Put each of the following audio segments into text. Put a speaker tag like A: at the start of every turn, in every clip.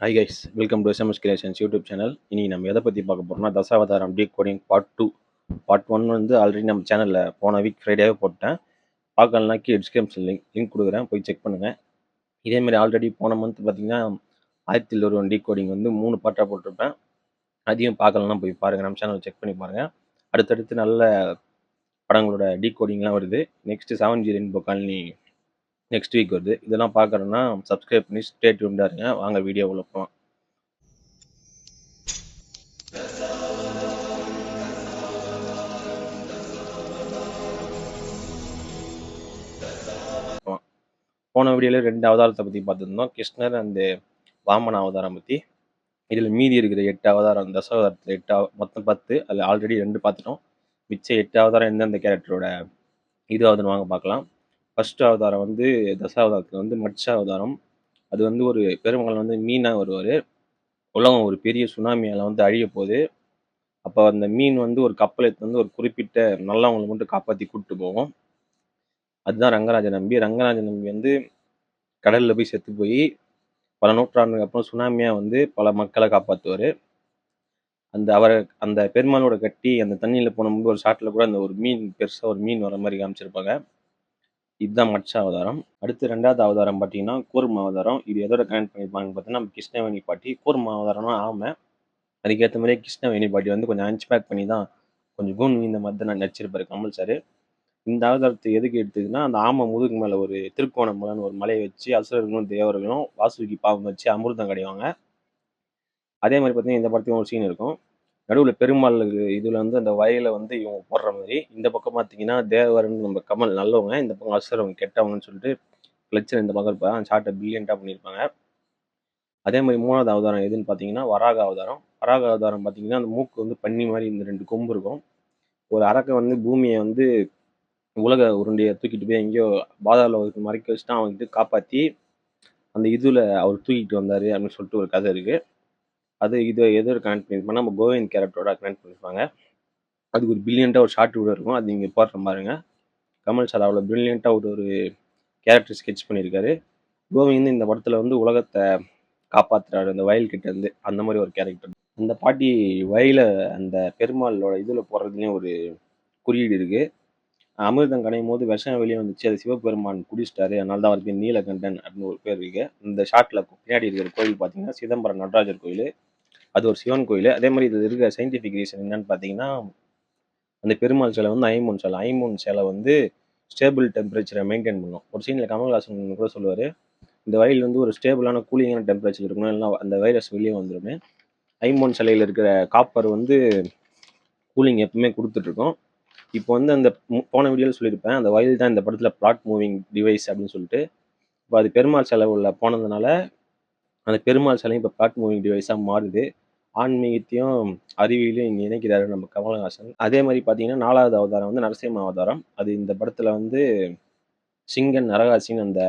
A: Hi guys, welcome to SMS creations YouTube channel. இனி நம்ம எதை பற்றி பார்க்க போகிறோம்னா தசாவதாரம் கோடிங் பார்ட் 2. பார்ட் 1 வந்து ஆல்ரெடி நம்ம சேனலில் போன வீக் ஃப்ரைடேவே போட்டேன். பார்க்கலனா கீழே டிஸ்கிரிப்ஷன் லிங்க் கொடுக்குறேன், போய் செக் பண்ணுங்கள். இதேமாதிரி ஆல்ரெடி போன மந்த் பார்த்தீங்கன்னா 1001 கோடிங் வந்து 3 பார்ட்டாக போட்டிருப்பேன். அதையும் பார்க்கலன்னா போய் பாருங்கள், நம்ம சேனல் செக் பண்ணி பாருங்கள். அடுத்தடுத்து நல்ல படங்களோட கோடிங்லாம் வருது. Next 7G rainbow colony next week வருது. இதெல்லாம் பார்க்குறேன்னா சப்ஸ்கிரைப் பண்ணி ஸ்டே டியூன்டாக இருங்க. வாங்க வீடியோ உள்ள போகலாம். போன வீடியோவில் 2 அவதாரத்தை பற்றி பார்த்துருந்தோம், கிருஷ்ணர் அண்டு வாமன அவதாரம் பற்றி. இதில் மீதி இருக்கிற 8 அவதாரம், தசாவதாரத்தில் 8 மொத்தம் 10, அதில் ஆல்ரெடி 2 பார்த்துட்டோம். மிச்சம் 8 அவதாரம் எந்தெந்த கேரக்டரோட இது ஆகுதுன்னு வாங்க பார்க்கலாம். ஃபர்ஸ்ட் அவதாரம் வந்து தசாவதாரத்தில் வந்து மட்ச அவதாரம். அது வந்து ஒரு பெருமகள் வந்து மீனாக வருவார். உலகம் ஒரு பெரிய சுனாமியால் வந்து அழிய போகுது. அப்போ அந்த மீன் வந்து ஒரு கப்பல் எடுத்து வந்து ஒரு குறிப்பிட்ட நல்லவங்களை மட்டும் காப்பாற்றி கூப்பிட்டு போகும். அதுதான் ரங்கராஜ நம்பி. ரங்கராஜ நம்பி வந்து கடலில் போய் செத்து போய் பல நூற்றாண்டுக்கு அப்புறம் சுனாமியாக வந்து பல மக்களை காப்பாற்றுவார். அந்த பெருமாளோட கட்டி அந்த தண்ணியில் போனபோது ஒரு ஷாட்டில் கூட அந்த ஒரு மீன், பெருசாக ஒரு மீன் வர மாதிரி காமிச்சிருப்பாங்க. இதுதான் மட்ச அவதாரம். அடுத்து 2வது அவதாரம் பார்த்தீங்கன்னா கூர்ம அவதாரம். இது எதோட கனெக்ட் பண்ணியிருப்பாங்கன்னு பார்த்தீங்கன்னா நம்ம கிருஷ்ணவேணி பாட்டி. கூர்ம அவதாரம்னா ஆமை. அதுக்கேற்ற மாதிரியே கிருஷ்ணவேணி பாட்டி வந்து கொஞ்சம் ஹன்ச்பேக் பண்ணி தான் கொஞ்சம் கூன் இந்த மாதிரி தான் நடிச்சிருப்பாரு கமல் சார். இந்த அவதாரத்தை எதுக்கு எடுத்துக்குன்னா, அந்த ஆமை முதுகு மேலே ஒரு திருக்கோணமலைன்னு ஒரு மலையை வச்சு அசுரர்களும் தேவர்களும் வாசுகி பாவம் வச்சு அமிர்தம் கிடைவாங்க. அதே மாதிரி பார்த்தீங்கன்னா இந்த படத்தையும் ஒரு சீன் இருக்கும். நடுவில் பெருமாள் இதில் வந்து அந்த வயலை வந்து இவங்க போடுற மாதிரி. இந்த பக்கம் பார்த்தீங்கன்னா தேவரன் நம்ம கமல் நல்லவங்க, இந்த பக்கம் அசுரவங்க கெட்டவங்கன்னு சொல்லிட்டு கிளச்சர் இந்த பக்கம் இருப்பாங்க. அந்த ஷார்ட்டை பில்லியண்டாக பண்ணியிருப்பாங்க. அதே மாதிரி 3வது அவதாரம் எதுன்னு பார்த்தீங்கன்னா வராக அவதாரம். வராக அவதாரம் பார்த்தீங்கன்னா அந்த மூக்கு வந்து பன்னி மாதிரி இந்த 2 கொம்பு இருக்கும். ஒரு அரக்கன் வந்து பூமியை வந்து உலக உருண்டையை தூக்கிட்டு போய் எங்கேயோ பாதாள உலகத்துக்கு மறைக்க வச்சுட்டு அவன்கிட்ட காப்பாற்றி அந்த இதில் அவர் தூக்கிட்டு வந்தார் அப்படின்னு சொல்லிட்டு ஒரு கதை இருக்குது. அது இது எதோ கனெக்ட் பண்ணியிருப்பாங்க, நம்ம கோவிந்த் கேரக்டரோட கனெக்ட் பண்ணியிருப்பாங்க. அதுக்கு ஒரு பில்லியண்ட்டாக ஒரு ஷார்ட் கூட இருக்கும், அது நீங்கள் போடுற பாருங்க. கமல் சார் அவ்வளோ பிரில்லியண்ட்டாக ஒரு கேரக்டர் ஸ்கெட்ச் பண்ணியிருக்காரு. கோவிந்த் இந்த படத்தில் வந்து உலகத்தை காப்பாற்றுறாரு அந்த வயல் கிட்ட இருந்து, அந்த மாதிரி ஒரு கேரக்டர். அந்த பாட்டி வயலை அந்த பெருமாளோட இதில் போடுறதுலேயும் ஒரு குறியீடு இருக்குது. அமிர்தம் கடையும் போது விஷம் வெளியே வந்துச்சு, அது சிவபெருமான் குடிச்சிட்டாரு, அதனால தான் அவருக்கு நீலகண்டன் அப்படின்னு ஒரு பேர் இருக்கு. இந்த ஷாட்டில் பின்னாடி இருக்கிற கோயில் பார்த்தீங்கன்னா சிதம்பரம் நடராஜர் கோயில். அது ஒரு சிவன் கோயில். அதே மாதிரி இது இருக்கிற சயின்டிஃபிக் ரீசன் என்னன்னு பார்த்தீங்கன்னா, அந்த பெருமாள் சிலை வந்து ஐம்பொன் சிலை. ஐம்பொன் சிலை வந்து ஸ்டேபிள் டெம்பரேச்சரை மெயின்டைன் பண்ணும். ஒரு சீனில் கமல்ஹாசன் கூட சொல்லுவார், இந்த வயல் வந்து ஒரு ஸ்டேபிளான கூலிங்கான டெம்பரேச்சர் இருக்கணும், இல்லைன்னா அந்த வைரஸ் வெளியே வந்துடும். ஐம்பொன் சிலையில் இருக்கிற காப்பர் வந்து கூலிங் எப்பவுமே கொடுத்துட்ருக்கோம். இப்போ வந்து அந்த போன வீடியோவில் சொல்லியிருப்பேன், அந்த வயல் தான் இந்த படத்தில் பிளாட் மூவிங் டிவைஸ் அப்படின்னு சொல்லிட்டு. இப்போ அது பெருமாள் சிலை உள்ள போனதுனால அந்த பெருமாள் சிலையும் இப்போ பிளாட் மூவிங் டிவைஸாக மாறுது. ஆன்மீகத்தையும் அறிவியலையும் இங்கே இணைக்கிறாரு நம்ம கமலஹாசன். அதே மாதிரி பார்த்தீங்கன்னா 4வது அவதாரம் வந்து நரசிம்ம அவதாரம். அது இந்த படத்தில் வந்து சிங்கன் நரகாசின்னு அந்த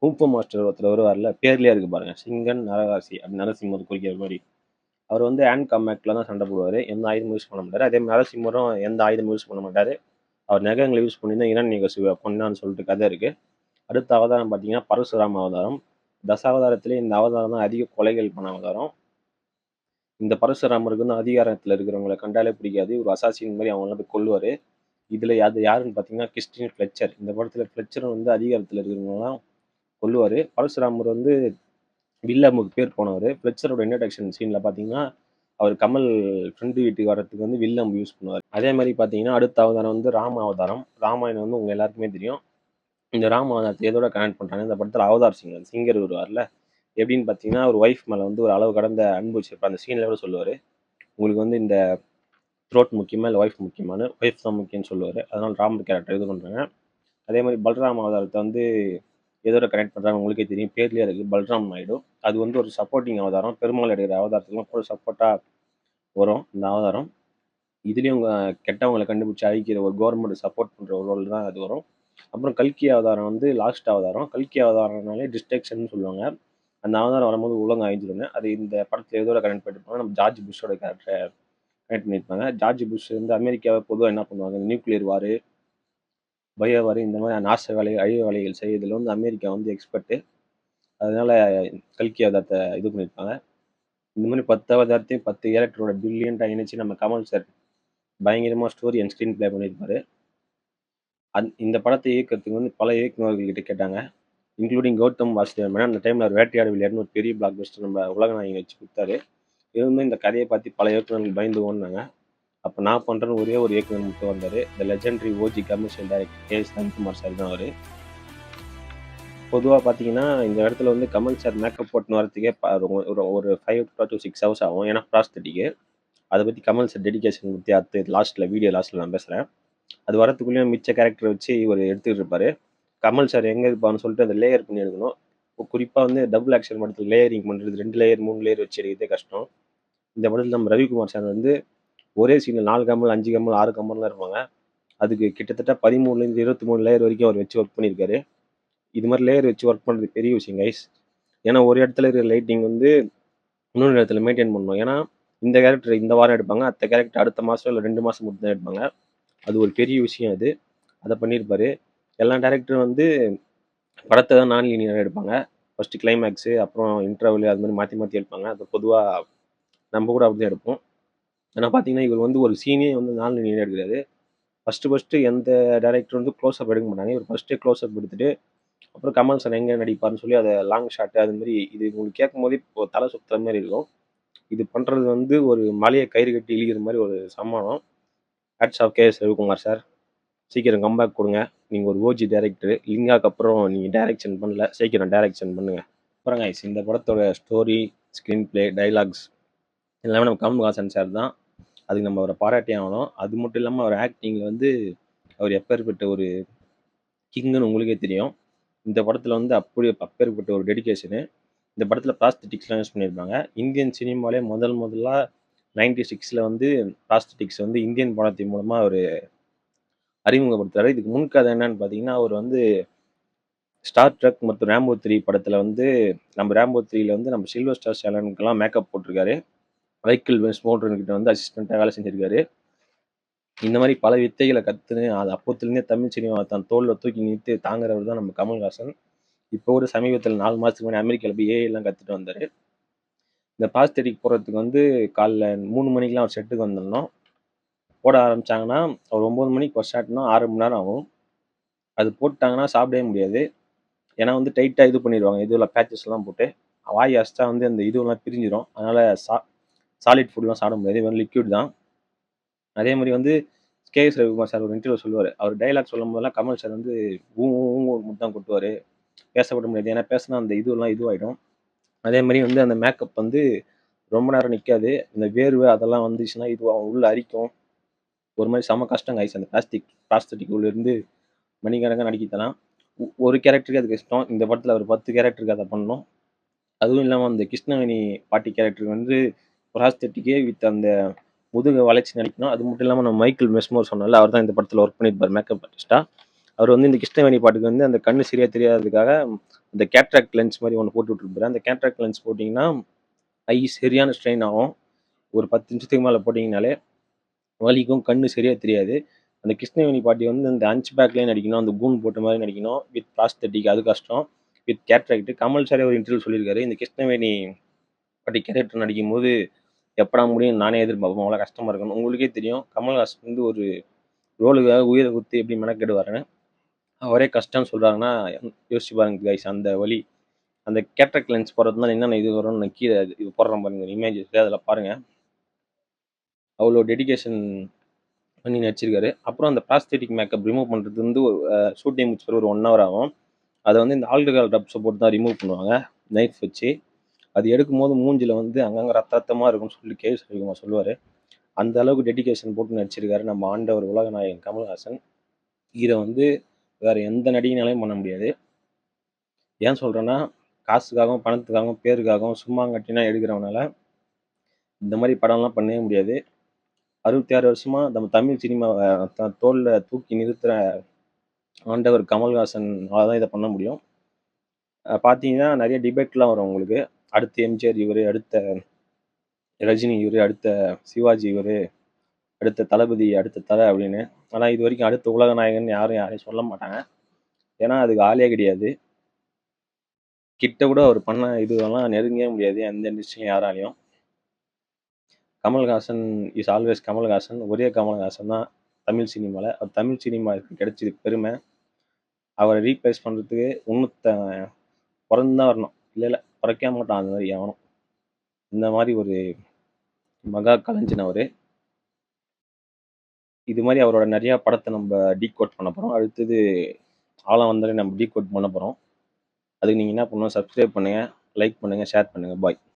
A: குங்ஃபூ மாஸ்டர் ஒருத்தர் வருவார்ல, பேர்லேயே இருக்கு பாருங்க, சிங்கன் நரகாசி அப்படின்னு நரசிம்மர் குறிக்கிற மாதிரி. அவர் வந்து ஹேண்ட் காம்பேக்டில் தான் சண்டை போடுவார், எந்த ஆயுதமும் யூஸ் பண்ண மாட்டார். அதே மாதிரி நரசிம்மரும் எந்த ஆயுதமும் யூஸ் பண்ண மாட்டார். அவர் நகங்களை யூஸ் பண்ணி தான் இரண்யகசிபுவை கொன்னான்னு சொல்லிட்டு கதை இருக்குது. அடுத்த அவதாரம் பார்த்தீங்கன்னா பரசுராம அவதாரம். தசாவதாரத்திலே இந்த அவதாரம் தான் அதிக கொலைகள் பண்ண அவதாரம். இந்த பரசுராமருக்கு வந்து அதிகாரத்தில் இருக்கிறவங்களை கண்டாலே பிடிக்காது, ஒரு அசாசின் மாதிரி அவங்கள போய் கொல்லுவார். இதில் அது யாருன்னு பார்த்தீங்கன்னா கிறிஸ்டின் ஃப்ளெச்சர். இந்த படத்தில் ஃப்ளெச்சரும் வந்து அதிகாரத்தில் இருக்கிறவங்களாம் கொல்லுவார். பரசுராமர் வந்து வில்லமுக்கு பேர் போனவர். ஃப்ளெச்சரோட இன்ட்ரடக்ஷன் சீனில் பார்த்தீங்கன்னா அவர் கமல் ஃப்ரெண்டு வீட்டுக்கு வர்றதுக்கு வந்து வில்லம் யூஸ் பண்ணுவார். அதே மாதிரி பார்த்தீங்கன்னா அடுத்த அவதாரம் வந்து ராம அவதாரம். ராமாயணம் வந்து உங்கள் எல்லாருக்குமே தெரியும். இந்த ராம அவதாரத்தை எதோட கனெக்ட் பண்ணுறாங்க, இந்த படத்தில் அவதார் சிங்கர் வருவார்ல, எப்படின்னு பார்த்தீங்கன்னா ஒரு ஒய்ஃப் மேலே வந்து ஒரு அளவு கடந்த அன்பு வச்சிருப்பார். அந்த சீனில் கூட சொல்லுவார், உங்களுக்கு வந்து இந்த த்ரோட் முக்கியமாக இல்லை ஒய்ஃப் முக்கியமான, ஒய்ஃப் தான் முக்கியம்னு சொல்லுவார். அதனால் ராமர் கேரக்டர் இது பண்ணுறாங்க. அதே மாதிரி பல்ராம் அவதாரத்தை வந்து எதோட கனெக்ட் பண்ணுறாங்க உங்களுக்கே தெரியும், பேர்லேயே இருக்குது, பல்ராம் நாயுடு. அது வந்து ஒரு சப்போர்ட்டிங் அவதாரம். பெருமாள் எடுக்கிற அவதாரத்துக்குலாம் கூட சப்போர்ட்டாக வரும் இந்த அவதாரம். இதுலேயும் கெட்டவங்களை கண்டுபிடிச்சி அழிக்கிற ஒரு கவர்மெண்ட் சப்போர்ட் பண்ணுற ஒரு ரோல் தான் அது வரும். அப்புறம் கல்கி அவதாரம் வந்து லாஸ்ட் அவதாரம். கல்கி அவதாரம்னாலே டிஸ்ட்ரக்ஷன் சொல்லுவாங்க. அந்த அவதாரம் வரும்போது உலகம் அழிஞ்சிருங்க. அது இந்த படத்தில் எதோட கனெக்ட் பண்ணியிருப்பாங்க, நம்ம ஜார்ஜ் புஷ்ஷோட கேரக்டரை கனெக்ட் பண்ணியிருப்பாங்க. ஜார்ஜ் புஷ் வந்து அமெரிக்காவை பொதுவாக என்ன பண்ணுவாங்க, நியூக்ளியர் வார், பயோ வார், இந்த மாதிரி நாச வேலை அழிவு வேலைகள் செய்யறதுல வந்து அமெரிக்கா வந்து எக்ஸ்பர்ட்டு. அதனால கல்கி அவதாரத்தை இது பண்ணியிருப்பாங்க. இந்த மாதிரி 10 அவதாரத்தையும் 10 கேரக்டரோட பிரில்லியண்டாக இணைச்சு நம்ம கமல் சார் பயங்கரமாக ஸ்டோரி அண்ட் ஸ்க்ரீன் ப்ளே பண்ணியிருப்பாரு. இந்த படத்தை இயக்கிறதுக்கு வந்து பல இயக்குநர்கள்கிட்ட கேட்டாங்க, இன்க்ளூடிங் கௌதம் வாசுதேவ் மேனன். அந்த டைமில் அவர் வேட்டையாடு விளையாடுன்னு ஒரு பெரிய பிளாக் பஸ்டர் நம்ம உலகநாயகன் வச்சு கொடுத்தாரு. இருந்தும் இந்த கதையை பார்த்து பல இயக்குநர்கள் பயந்து ஓடினாங்க. அப்போ நான் பண்ணுறேன்னு ஒரே ஒரு இயக்குனர் மட்டும் வந்தார். த legendary OG commercial director KS. Ravikumar sir தான் அவர். பொதுவாக பார்த்தீங்கன்னா இந்த இடத்துல வந்து கமல் சார் மேக்கப் போட்டுன்னு வரதுக்கே ஒரு 5 to 6 ஹவர்ஸ் ஆகும். ஏன்னா ப்ராஸ்தட்டிக்கு அதை பற்றி கமல் சார் டெடிகேஷன் பற்றி அடுத்து வீடியோ லாஸ்ட்டில் நான் பேசுகிறேன். அது வரத்துக்குள்ளேயும் மிச்ச கேரக்டர் வச்சு இவர் எடுத்துக்கிட்டு இருப்பார். கமல் சார் எங்கே இருப்பான்னு சொல்லிட்டு அதை லேயர் பண்ணி எடுக்கணும். குறிப்பாக வந்து டபுள் ஆக்ஷன் படத்தில் லேயரிங் பண்ணுறது 2 லேயர் 3 லேயர் வச்சு எடுக்கிறதே கஷ்டம். இந்த படத்தில் நம்ம ரவிக்குமார் சார் வந்து ஒரே சீனில் 4 கமல் 5 கமல் 6 கமல்லாம் இருப்பாங்க. அதுக்கு கிட்டத்தட்ட 13லேருந்து 23 லேயர் வரைக்கும் அவர் வச்சு ஒர்க் பண்ணியிருக்காரு. இது மாதிரி லேயர் வச்சு ஒர்க் பண்ணுறது பெரிய விஷயம் கைஸ். ஏன்னா ஒரு இடத்துல இருக்கிற லைட்டிங் வந்து இன்னொரு இடத்துல மெயின்டைன் பண்ணணும். ஏன்னா இந்த கேரக்டர் இந்த வாரம் எடுப்பாங்க, அடுத்த கேரக்டர் அடுத்த மாதம் இல்லை 2 மாதம் மட்டும் தான் எடுப்பாங்க. அது ஒரு பெரிய விஷயம். அதை பண்ணியிருப்பாரு. எல்லா டேரக்டரும் வந்து படத்தை தான் நான் லீனியராக எடுப்பாங்க. ஃபஸ்ட்டு கிளைமேக்ஸு, அப்புறம் இன்டர்வல், அது மாதிரி மாற்றி மாற்றி எடுப்பாங்க. அது பொதுவாக நம்ம கூட அப்படி தான் எடுப்போம். ஆனால் பார்த்தீங்கன்னா இவர் வந்து ஒரு சீனே வந்து நான் லீனியராக எடுக்கிறாரு. ஃபஸ்ட்டு எந்த டேரக்டர் வந்து க்ளோஸ்அப் எடுக்க மாட்டாங்க. இவர் ஃபஸ்ட்டே க்ளோஸ்அப் எடுத்துட்டு அப்புறம் கமல் சார் எங்கே நடிப்பார்னு சொல்லி அதை லாங் ஷாட்டு அது மாதிரி இது உங்களுக்கு கேட்கும் போதே இப்போ தலை சுற்றுற மாதிரி இருக்கும். இது பண்ணுறது வந்து ஒரு மலையை கயிறு கட்டி இழுக்கிற மாதிரி ஒரு சம்மானம். Hats off K S. Ravikumar sir. சீக்கிரம் கம்பேக் கொடுங்க. நீங்கள் ஒரு ஓஜி டேரக்டர். லிங்காக்கு அப்புறம் நீங்கள் டைரக்ஷன் பண்ணல, சீக்கிரம் டைரக்ஷன் பண்ணுங்கள். அப்புறம் கைஸ் இந்த படத்தோட ஸ்டோரி, ஸ்க்ரீன் ப்ளே, டைலாக்ஸ் எல்லாமே நம்ம கமல்ஹாசன் சார் தான். அதுக்கு நம்ம அவரை பாராட்டி ஆகணும். அது மட்டும் இல்லாமல் அவர் ஆக்டிங்கில் வந்து அவர் எப்பேற்பட்ட ஒரு கிங்குன்னு உங்களுக்கே தெரியும். இந்த படத்தில் வந்து அப்பேற்பட்ட ஒரு டெடிகேஷனு. இந்த படத்தில் ப்ராஸ்தட்டிக்ஸ்லாம் யூஸ் பண்ணியிருப்பாங்க. இந்தியன் சினிமாலே முதலாக 96ல் வந்து ப்ராஸ்தட்டிக்ஸ் வந்து இந்தியன் படத்தின் மூலமாக அவர் அறிமுகப்படுத்துறாரு. இதுக்கு முன்கதை என்னன்னு பார்த்தீங்கன்னா, அவர் வந்து ஸ்டார் ட்ரெக் மற்றும் ரேம்போ 3 படத்தில் வந்து நம்ம ரேம்போ 3ல வந்து நம்ம சில்வர் ஸ்டார் சேலனுக்கெல்லாம் மேக்கப் போட்டிருக்காரு. மைக்கேல் வெஸ்மோல்டர்கிட்ட வந்து அசிஸ்டண்ட்டாக வேலை செஞ்சிருக்காரு. இந்த மாதிரி பல வித்தைகளை கற்றுன்னு அது அப்போத்துலேருந்தே தமிழ் சினிமாவை தன் தோளில் தூக்கி நிறுத்தி தாங்குறவர் தான் நம்ம கமல்ஹாசன். இப்போ கூட சமீபத்தில் 4 மாதத்துக்கு முன்னாடி அமெரிக்காவில் போய் ஏஐலாம் கற்றுட்டு வந்தார். இந்த ப்ராஸ்தட்டிக் போடுறதுக்கு வந்து காலைல 3 மணிக்கெலாம் ஒரு செட்டுக்கு வந்துடணும். போட ஆரம்பித்தாங்கன்னா ஒரு 9 மணிக்கு ஒரு ஷாட்னா 6 மணி நேரம் ஆகும். அது போட்டாங்கன்னா சாப்பிடவே முடியாது. ஏன்னா வந்து டைட்டாக இது பண்ணிடுவாங்க. இதுல பேச்சஸ்லாம் போட்டு வாய் அரைச்சா வந்து அந்த இதுவெல்லாம் பிரிஞ்சிடும். அதனால் சாலிட் ஃபுட்லாம் சாப்பிட முடியாது. வெறும் லிக்விட் தான். அதே மாதிரி வந்து கே.எஸ். ரவிக்குமார் சார் ஒரு இன்டர்வியூ சொல்லுவார். அவர் டைலாக் சொல்லும் போதெல்லாம் கமல் சார் வந்து ஊ மட்டும் தான் கொட்டுவார். பேசப்பட முடியாது. ஏன்னா பேசினா அந்த இதுவாகிடும். அதே மாதிரி வந்து அந்த மேக்கப் வந்து ரொம்ப நேரம் நிற்காது. இந்த வேர்வை அதெல்லாம் வந்துச்சுன்னா உள்ள அரிக்கும். ஒரு மாதிரி செம கஷ்டம் ஆயிடுச்சு. அந்த ப்ராஸ்தட்டிக் உள்ளேருந்து மணிக்கணக்காக நடிக்கத்தலாம். ஒரு கேரக்டருக்கு அது கஷ்டம். இந்த படத்தில் ஒரு 10 கேரக்டருக்கு அதை பண்ணணும். அதுவும் இல்லாமல் அந்த கிருஷ்ணவேணி பாட்டி கேரக்டருக்கு வந்து ப்ராஸ்தட்டிக்கே வித் அந்த முதுகை வளைச்சி நடிக்கணும். அது மட்டும் இல்லாமல் நம்ம மைக்கேல் வெஸ்மோர் சொன்னால அவர் தான் இந்த படத்தில் ஒர்க் பண்ணியிருப்பார் மேக்கப் ஆர்டிஸ்டா. அவர் வந்து இந்த கிருஷ்ணவேணி பாட்டுக்கு வந்து அந்த கண்ணு சரியாக தெரியாததுக்காக இந்த கேட்ராக்ட் லென்ஸ் மாதிரி ஒன்று போட்டு விட்டுருப்பாரு. அந்த கேட்ராக்ட் லென்ஸ் போட்டிங்கன்னா ஐ சரியான ஸ்ட்ரெயின் ஆகும். ஒரு 10 நிமிஷத்துக்கு மேலே போட்டிங்கனாலே வலிக்கும், கண்ணு சரியாக தெரியாது. அந்த கிருஷ்ணவேணி பாட்டி வந்து இந்த அஞ்ச் பேக்லேயே நடிக்கணும், அந்த கூன் போட்ட மாதிரி நடிக்கணும் வித் ப்ராஸ்தட்டிக். அது கஷ்டம். With cataract. கமல் சாரே ஒரு இன்டர்வியூ சொல்லியிருக்காரு, இந்த கிருஷ்ணவேணி பாட்டி கேரக்டர் நடிக்கும் போது எப்படா முடியும் நானே எதிர்பார்ப்போம். அவ்வளோ கஷ்டமாக இருக்கணும். உங்களுக்கே தெரியும் கமல்ஹாசன் வந்து ஒரு ரோலுக்காக உயிரை குத்தி எப்படி மெனக்கெடுவாருன்னு. அவரே கஷ்டம்னு சொல்கிறாங்கன்னா யோசிச்சு பாருங்க கைஸ். அந்த வலி அந்த கேட்ராக்ட் லென்ஸ் போடுறதுனால என்னென்ன இது வரும்னு நான் கீழே இது போடுறேன் பாருங்க இமேஜஸ், அதில் பாருங்கள். அவ்வளோ டெடிகேஷன் பண்ணி நடிச்சிருக்காரு. அப்புறம் அந்த ப்ராஸ்தெட்டிக் மேக்கப் ரிமூவ் பண்ணுறது வந்து ஷூட்டிங் முடிச்ச பிறகு ஒரு 1 ஹவர் ஆகும். அதை வந்து இந்த ஆல்கஹால் ட்ரப்ஸை போட்டு தான் ரிமூவ் பண்ணுவாங்க நைஃப் வச்சு. அது எடுக்கும்போது மூஞ்சில் வந்து அங்கங்கே ரத்தமாக இருக்கும்னு சொல்லி கே.எஸ். ரவிக்குமார் சொல்லுவார். அந்த அளவுக்கு டெடிகேஷன் போட்டு நடிச்சிருக்காரு நம்ம ஆண்டவர் உலகநாயகன் கமல்ஹாசன். இதை வந்து வேறு எந்த நடிகைனாலையும் பண்ண முடியாது. ஏன் சொல்கிறேன்னா காசுக்காகவும் பணத்துக்காகவும் பேருக்காகவும் சும்மாங்கட்டினா எடுக்கிறவனால இந்த மாதிரி படம்லாம் பண்ணவே முடியாது. 66 வருஷமாக நம்ம தமிழ் சினிமாவை தோளில் தூக்கி நிறுத்துகிற ஆண்டவர் கமல்ஹாசன் தான் இதை பண்ண முடியும். பார்த்தீங்கன்னா நிறைய டிபேட்லாம் வரும் உங்களுக்கு. அடுத்த எம்ஜிஆர் இவர், அடுத்த ரஜினி இவர், அடுத்த சிவாஜி இவர், அடுத்த தளபதி, அடுத்த தலை அப்படின்னு. ஆனால் இது வரைக்கும் அடுத்த உலகநாயகன் யாரையும் சொல்ல மாட்டாங்க. ஏன்னா அதுக்கு ஆளே கிடையாது. கிட்ட கூட அவர் பண்ண இதுவெல்லாம் நெருங்கவே முடியாது எந்த இண்டஸ்ட்ரியிலும் யாராலையும். Kamal Haasan is always Kamal Haasan. ஒரே கமல்ஹாசன் தான் தமிழ் சினிமால. தமிழ் சினிமாவுக்கு கிடைச்சது பெருமை. அவரை ரீப்ளேஸ் பண்றதுக்கு பொறந்து தான் வரணும். இல்ல பொறக்கவே மாட்டான் அந்த மாதிரி எவனும். இந்த மாதிரி ஒரு மகா கலைஞன் அவரு. இது மாதிரி அவரோட நிறைய படத்தை நம்ம டீகோட் பண்ண போறோம். அடுத்தது ஆழம் வந்தாலே நம்ம டீகோட் பண்ண போறோம். அதுக்கு நீங்க என்ன பண்ணணும்? சப்ஸ்கிரைப் பண்ணுங்க, லைக் பண்ணுங்க, ஷேர் பண்ணுங்க. பாய்.